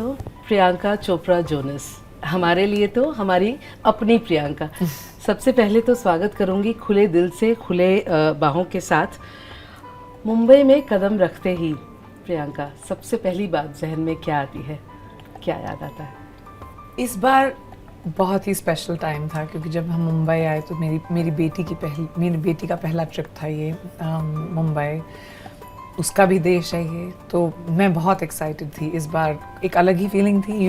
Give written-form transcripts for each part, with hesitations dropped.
सो Priyanka Chopra Jonas, हमारे लिए तो हमारी अपनी प्रियंका। सबसे पहले तो स्वागत करूंगी खुले दिल से, खुले बाहों के साथ। मुंबई में कदम रखते ही प्रियंका, सबसे पहली बात जहन में क्या आती है, क्या याद आता है? इस बार बहुत ही स्पेशल टाइम था क्योंकि जब हम मुंबई आए तो मेरी बेटी का पहला ट्रिप था ये मुंबई। उसका भी देश है ये, तो मैं बहुत एक्साइटेड थी। इस बार एक अलग ही फीलिंग थी।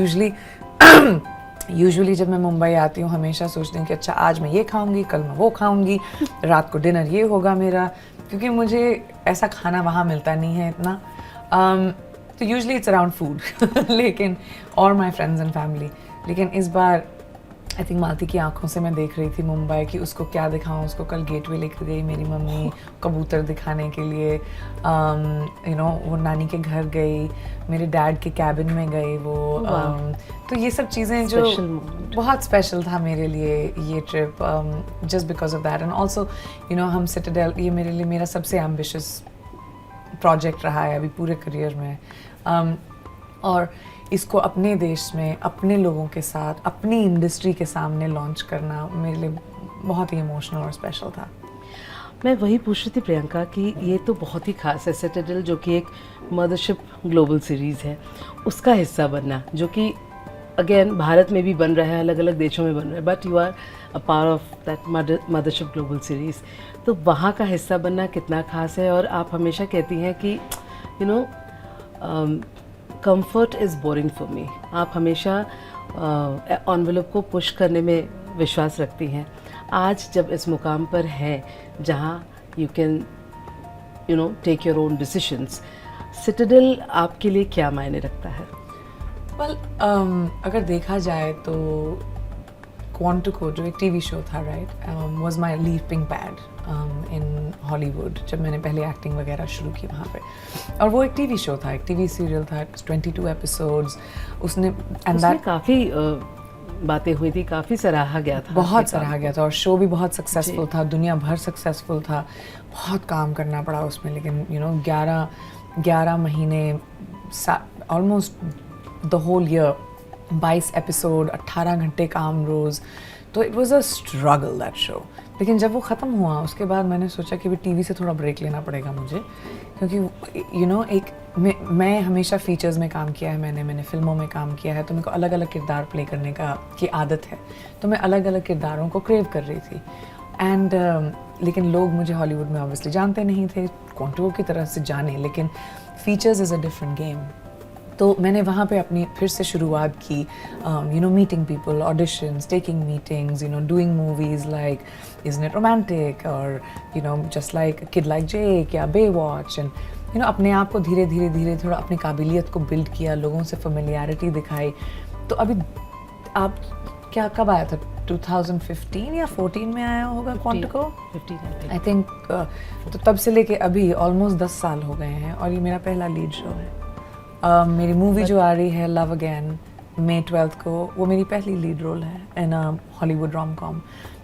यूजुअली जब मैं मुंबई आती हूँ हमेशा सोचती हूँ कि अच्छा आज मैं ये खाऊंगी, कल मैं वो खाऊंगी, रात को डिनर ये होगा मेरा, क्योंकि मुझे ऐसा खाना वहाँ मिलता नहीं है इतना। तो यूजुअली इट्स अराउंड फूड लेकिन और माय फ्रेंड्स एंड फैमिली। लेकिन इस बार आई थिंक मालती की आंखों से मैं देख रही थी मुंबई की, उसको क्या दिखाऊं। उसको कल गेटवे लेकर गई मेरी मम्मी कबूतर दिखाने के लिए। वो नानी के घर गई, मेरे डैड के कैबिन में गई वो। तो ये सब चीज़ें जो बहुत स्पेशल था मेरे लिए ये trip, just because of that. And also हम सिटाडेल, ये मेरे लिए मेरा सबसे एम्बिशियस प्रोजेक्ट रहा है अभी पूरे करियर में। और इसको अपने देश में अपने लोगों के साथ अपनी इंडस्ट्री के सामने लॉन्च करना मेरे लिए बहुत ही इमोशनल और स्पेशल था। मैं वही पूछ रही थी प्रियंका कि ये तो बहुत ही खास है, सिटाडेल जो कि एक मदरशिप ग्लोबल सीरीज़ है, उसका हिस्सा बनना, जो कि अगेन भारत में भी बन रहा है, अलग अलग देशों में बन रहा है, but you are a part of that mothership global series. तो वहाँ का हिस्सा बनना कितना खास है। और आप हमेशा कहती हैं कि comfort is boring for me. आप हमेशा एनवेलप को पुश करने में विश्वास रखती हैं। आज जब इस मुकाम पर हैं जहाँ you can take your own decisions, Citadel आपके लिए क्या मायने रखता है? वेल, अगर देखा जाए तो क्वांटिको जो एक टीवी शो था, right, was my leaping pad in Hollywood जब मैंने पहले एक्टिंग वगैरह शुरू की वहाँ पे। और वो एक टीवी शो था, एक टीवी सीरियल था, 22 एपिसोड्स। उसने काफ़ी बातें हुई थी, काफ़ी सराहा गया था, बहुत सराहा गया था। और शो भी बहुत सक्सेसफुल था, दुनिया भर सक्सेसफुल था। बहुत काम करना पड़ा उसमें, लेकिन 11 महीने, almost the whole year, 22 episode, 18 घंटे काम रोज़। तो it was a struggle that show. लेकिन जब वो ख़त्म हुआ उसके बाद मैंने सोचा कि भी टीवी से थोड़ा ब्रेक लेना पड़ेगा मुझे, क्योंकि मैं हमेशा फीचर्स में काम किया है, मैंने फिल्मों में काम किया है, तो मेरे को अलग अलग किरदार प्ले करने की आदत है। तो मैं अलग अलग किरदारों को क्रेव कर रही थी। एंड लेकिन लोग मुझे हॉलीवुड में ऑब्वियसली जानते नहीं थे, क्वांटिको की तरह से जाने, लेकिन features is a different game. तो मैंने वहाँ पे अपनी फिर से शुरुआत की, meeting people, auditions, taking meetings, doing movies like isn't it romantic, और जस्ट लाइक किड लाइक जेक या बे वॉच। एंड अपने आप को धीरे धीरे थोड़ा अपनी काबिलियत को बिल्ड किया, लोगों से फेमिलियरिटी दिखाई। तो अभी आप क्या कब आया था, 2015 या 14 में आया होगा क्वांटिको, 15 आई थिंक। तो तब से लेके अभी ऑलमोस्ट 10 साल हो गए हैं और ये मेरा पहला लीड शो है। मेरी मूवी जो आ रही है लव अगेन मई 12 को, वो मेरी पहली लीड रोल है इन हॉलीवुड रोम कॉम।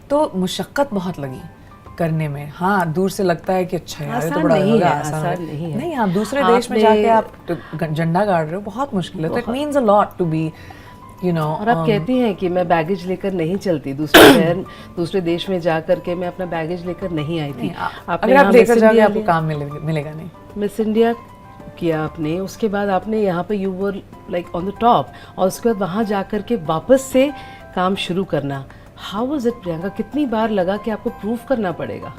तो मुशक्क़त बहुत लगी करने में। हाँ, दूर से लगता है कि अच्छा यार ये तो बड़ा आसान नहीं है। नहीं, आप दूसरे देश में जाके आप झंडा गाड़ रहे हो, बहुत मुश्किल है। तो it means a lot to be और आप कहती हैं कि मैं बैगेज लेकर नहीं चलती, दूसरे देश में जा करके मैं अपना बैगेज लेकर नहीं आई थी। अगर आप लेकर जाओगे आपको काम मिलेगा नहीं। मिस इंडिया किया आपने, उसके बाद आपने यहाँ पे you were like on the top, और उसके बाद वहाँ जा कर के वापस से काम शुरू करना, हाउ वाज इट प्रियंका? कितनी बार लगा कि आपको प्रूव करना पड़ेगा?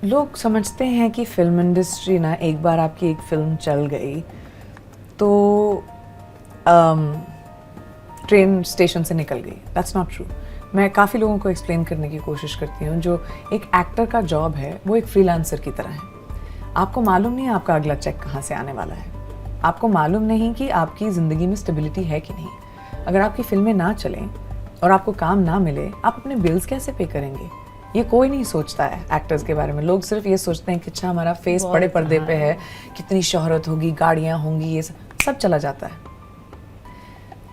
लोग समझते हैं कि फिल्म इंडस्ट्री ना, एक बार आपकी एक फिल्म चल गई तो ट्रेन स्टेशन से निकल गई। That's not true. मैं काफ़ी लोगों को एक्सप्लेन करने की कोशिश करती हूँ, जो एक एक्टर का जॉब है वो एक फ्रीलांसर की तरह है। आपको मालूम नहीं आपका अगला चेक कहाँ से आने वाला है, आपको मालूम नहीं कि आपकी ज़िंदगी में स्टेबिलिटी है कि नहीं। अगर आपकी फिल्में ना चलें और आपको काम ना मिले, आप अपने बिल्स कैसे पे करेंगे? ये कोई नहीं सोचता है एक्टर्स के बारे में। लोग सिर्फ ये सोचते हैं कि अच्छा हमारा फेस बड़े पर्दे पे है, कितनी शोहरत होगी, गाड़ियाँ होंगी, ये सब चला जाता है।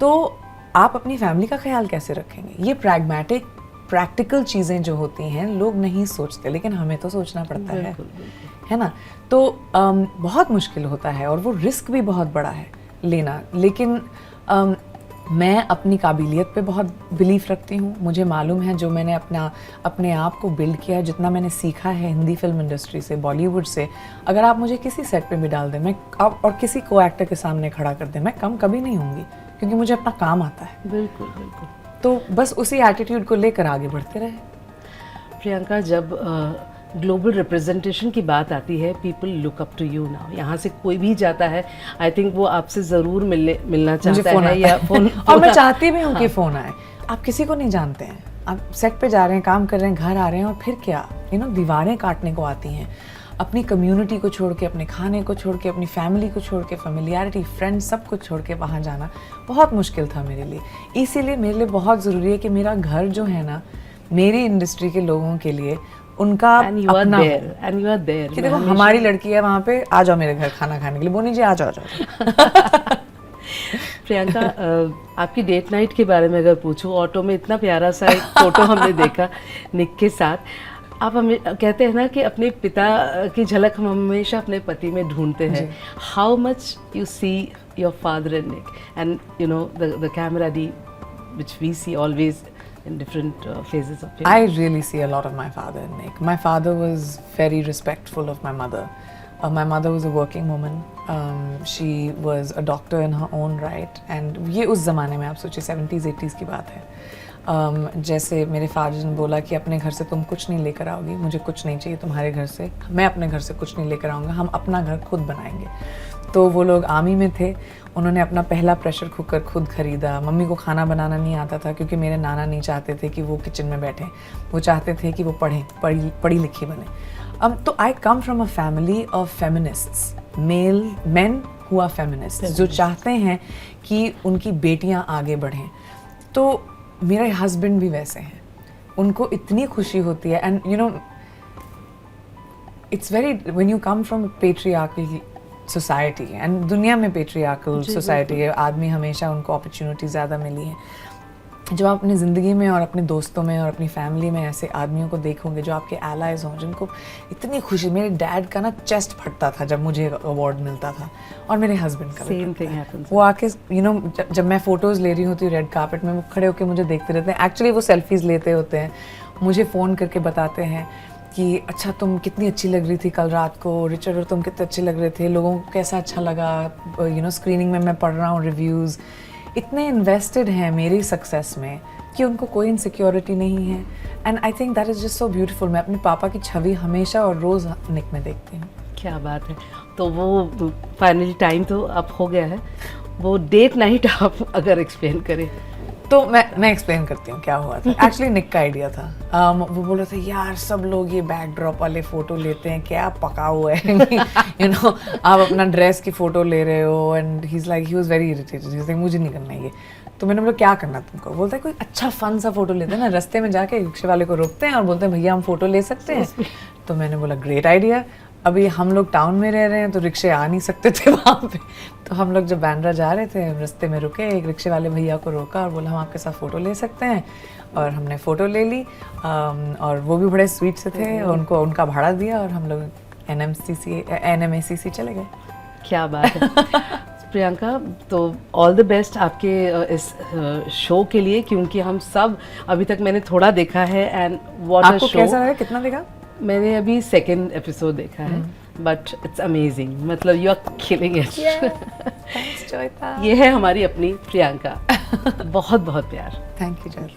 तो आप अपनी फैमिली का ख्याल कैसे रखेंगे? ये प्रैक्टिकल चीज़ें जो होती हैं लोग नहीं सोचते, लेकिन हमें तो सोचना पड़ता है ना। तो बहुत मुश्किल होता है और वो रिस्क भी बहुत बड़ा है। लेना, लेकिन मैं अपनी काबिलियत पे बहुत बिलीफ रखती हूँ। मुझे मालूम है जो मैंने अपने आप को बिल्ड किया है, जितना मैंने सीखा है हिंदी फिल्म इंडस्ट्री से, बॉलीवुड से, अगर आप मुझे किसी सेट पे भी डाल दें मैं और किसी को एक्टर के सामने खड़ा कर दें, मैं कम कभी नहीं होंगी, क्योंकि मुझे अपना काम आता है। बिल्कुल बिल्कुल। तो बस उसी एटीट्यूड को लेकर आगे बढ़ते रहे। प्रियंका, जब ग्लोबल रिप्रेजेंटेशन की बात आती है, people look up to you now. यहाँ से कोई भी जाता है, आई थिंक वो आपसे ज़रूर मिलना चाहता है या फोन और मैं चाहती भी हूँ कि फ़ोन आए। आप किसी को नहीं जानते हैं, आप सेट पे जा रहे हैं, काम कर रहे हैं, घर आ रहे हैं, और फिर क्या, दीवारें काटने को आती हैं। अपनी कम्युनिटी को छोड़ के, अपने खाने को छोड़ के, अपनी फैमिली को छोड़ के, फेमिलियरिटी, फ्रेंड्स, सब कुछ छोड़ के वहाँ जाना बहुत मुश्किल था मेरे लिए। इसीलिए मेरे लिए बहुत ज़रूरी है कि मेरा घर जो है ना, मेरी इंडस्ट्री के लोगों के लिए उनका अपना कि देखो हमारी लड़की है वहाँ पे, आ जाओ मेरे घर खाना खाने के लिए, बोनी जी आ जाओ प्रियंका, आपकी डेट नाइट के बारे में अगर पूछूं, ऑटो में इतना प्यारा सा एक फोटो हमने देखा निक के साथ। आप हमें कहते हैं ना कि अपने पिता की झलक हम हमेशा अपने पति में ढूंढते हैं। How much you see your father in Nick, and the camaraderie which we see always in different phases of your I really see a lot of my father in Nick. My father was very respectful of my mother. My mother was a working woman. She was a doctor in her own right. And ये उस ज़माने में, आप सोचिए 70s 80s की बात है। जैसे मेरे फादर ने बोला कि अपने घर से तुम कुछ नहीं लेकर आओगी, मुझे कुछ नहीं चाहिए तुम्हारे घर से, मैं अपने घर से कुछ नहीं लेकर आऊँगा, हम अपना घर खुद बनाएंगे। तो वो लोग आर्मी में थे, उन्होंने अपना पहला प्रेशर कुकर खुद खरीदा। मम्मी को खाना बनाना नहीं आता था, क्योंकि मेरे नाना नहीं चाहते थे कि वो किचन में बैठें, वो चाहते थे कि वो पढ़ी लिखी बने। तो I come from a family of feminists, men who are feminists, जो चाहते हैं कि उनकी बेटियां आगे बढ़ें। तो मेरे हस्बैंड भी वैसे हैं, उनको इतनी खुशी होती है। And it's very, when you come from patriarchal society, and दुनिया में पेट्रियार्कल सोसाइटी है, आदमी हमेशा उनको अपॉर्चुनिटी ज़्यादा मिली है। जब आप अपनी ज़िंदगी में और अपने दोस्तों में और अपनी फैमिली में ऐसे आदमियों को देखोगे जो आपके एलाइज हों, जिनको इतनी खुशी, मेरे डैड का ना चेस्ट फटता था जब मुझे अवार्ड मिलता था, और मेरे हस्बैंड का सेम थिंग हैपेंस। वो आके जब मैं फ़ोटोज़ ले रही होती हूँ रेड कार्पेट में, वो खड़े होकर मुझे देखते रहते हैं। एक्चुअली वो सेल्फीज़ लेते होते हैं, मुझे फ़ोन करके बताते हैं कि अच्छा तुम कितनी अच्छी लग रही थी कल रात को, रिचर्ड और तुम कितने अच्छे लग रहे थे, लोगों को कैसा अच्छा लगा, स्क्रीनिंग में मैं पढ़ रहा हूँ रिव्यूज़। इतने इन्वेस्टेड हैं मेरी सक्सेस में कि उनको कोई इनसिक्योरिटी नहीं है। And I think that is just so beautiful. मैं अपने पापा की छवि हमेशा और रोज़ निक में देखती हूँ। क्या बात है। तो वो फाइनली टाइम तो अब हो गया है, वो डेट नाइट आप अगर एक्सप्लेन करें तो मैं एक्सप्लेन करती हूँ क्या हुआ था। एक्चुअली निक का आइडिया था। वो बोल रहे थे यार सब लोग ये बैकड्रॉप वाले फ़ोटो लेते हैं, क्या पका हुआ है आप अपना ड्रेस की फ़ोटो ले रहे हो। And he was very irritated, मुझे नहीं करना ये। तो मैंने बोला क्या करना तुमको? बोलता है कोई अच्छा फन सा फ़ोटो लेते हैं ना, रास्ते में जाके रिक्शे वाले को रोकते हैं और बोलते हैं भैया हम फ़ोटो ले सकते हैं। तो मैंने बोला ग्रेट आइडिया। अभी हम लोग टाउन में रह रहे हैं तो रिक्शे आ नहीं सकते थे वहाँ पे। तो हम लोग जब बांद्रा जा रहे थे, रास्ते में रुके, एक रिक्शे वाले भैया को रोका और बोला हम आपके साथ फ़ोटो ले सकते हैं। और हमने फ़ोटो ले ली, और वो भी बड़े स्वीट से थे, उनको उनका भाड़ा दिया और हम लोग NMACC चले गए। क्या बात है। प्रियंका, तो ऑल द बेस्ट आपके इस शो के लिए, क्योंकि हम सब अभी तक मैंने थोड़ा देखा है। And what a show. आपको कैसा लगा? कितना देखा? मैंने अभी 2nd एपिसोड देखा है, बट इट्स अमेजिंग। मतलब you are killing it. Thanks Joyita. ये है हमारी अपनी प्रियंका। बहुत बहुत प्यार। Thank you जोयता।